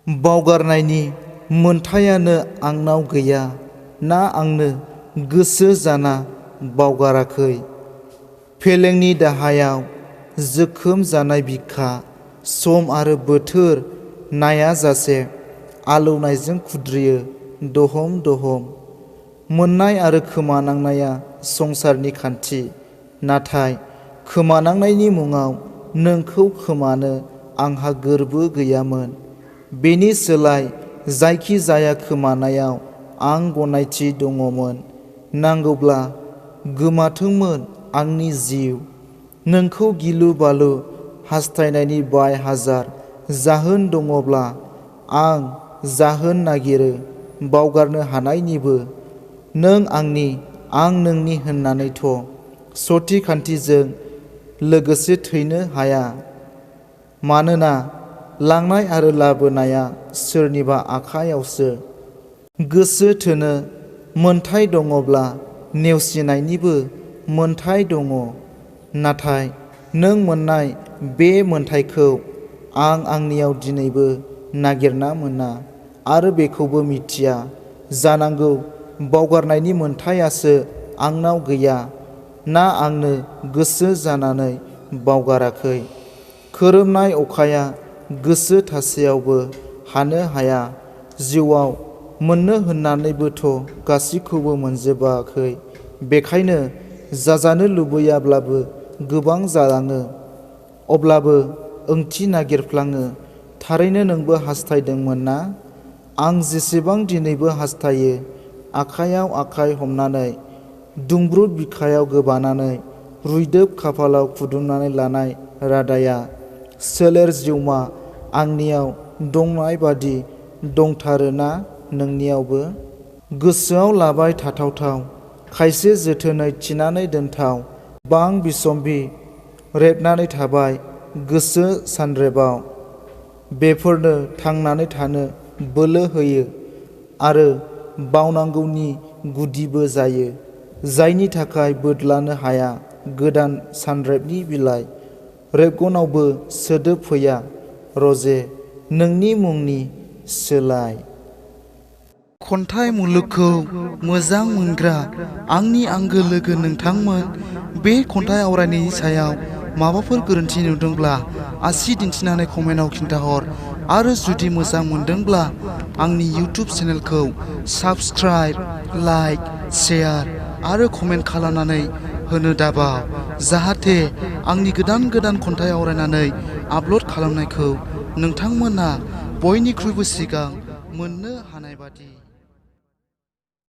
बावगारनायनि मोन्थायानो आंनाव गैया ना आंनो गोसो जाना बावगाराखै। फेलेंनि दाहायाव जोखोम जानाय बिखा सम आरो बोथोर नायाजासे आलौनायजों खुद्रियो दहम दहम। मोननाय आरो खोमानांनाया संसारनि खान्थि, नाथाय खोमानांनायनि मुङाव नोंखौ खोमानो आंहा गोर्बो गैयामोन। बेनि सोलाय जायखि जाया खोमानायाव आं गनायथि दङमोन। नांगौब्ला गोमाथोंमोन आंनि जिउ। नोंखौ गिलु बालु हास्थायनायनि बाय हाजार जाहोन दङब्ला आं जाहोन नागिरो बावगारनो हानायनिबो। नों आंनि आं नोंनि होननानैथ' सति खान्थिजों लोगोसे थैनो हाया। मानोना लांनाय आरो लाबोनाया सोरनिबा आखायावसो। गोसो थोनो मोन्थाय दङब्ला नेवसिनायनिबो मोन्थाय दङ। नाथाय नों मोननाय बे मोन्थायखौ आं आंनियाव दिनैबो नागिरना मोना आरो बेखौबो मिथिया। जानांगौ बावगारनायनि मोन्थायासो आंनाव गैया ना आंनो गोसो जानानै बावगाराखै। खोरोमनाय अखाया गोसो थासेयावबो हानो हाया। जिउआव मोननो होननानैबोथ' गासैखौबो मोनजोबाखै। बेखायनो जाजानो लुबैयाब्लाबो गोबां जालाङो। अब्लाबो ओंथि नागिरफ्लाङो। थारैनो नोंबो हास्थायदोंमोन ना? आं जेसेबां दिनैबो हास्थायो। आखायाव आखाय हमनानै दुंब्रुद बिखायाव गोबानानै रुइदोब खाफालाव खुदुमनानै लानाय रादाया सोलेर जिउमा आंनियाव दंनाय बादि दंथारोना नोंनियावबो? गोसोआव लाबाय थाथावथाव खायसे जोथोनै थिनानै दोनथाव बां बिसम्बि रेबनानै थाबाय गोसो सानरेबाव। बेफोरनो थांनानै थानो बोलो होयो आरो बावनांगौनि गुदिबो जायो। जायनि थाखाय बोदलानो हाया गोदान सानरेबनि बिलाइ। रेबगनावबो सोदोब फैया रजे नोंनि मुंनि सोलाय। खन्थाइ मुलुगखौ मोजां मोनग्रा आंनि आंगो लोगो नोंथांमोन, बे खन्थाइ आवरायनायनि सायाव माबाफोर गोरोन्थि नुदोंब्ला आसि दिन्थिनानै कमेन्टआव खिन्थाहर। आरो जुदि मोजां मोनदोंब्ला आंनि इउटुब चेनेलखौ साबस्क्राइब, लाइक, शेयार आरो कमेन्ट खालामनानै होनो दाबाव, जाहाथे आंनि गोदान गोदान खन्थाइ आवरायनानै आपल'ड खालामनायखौ नोंथांमोना बयनिख्रुइबो सिगां मोननो हानाय बादि।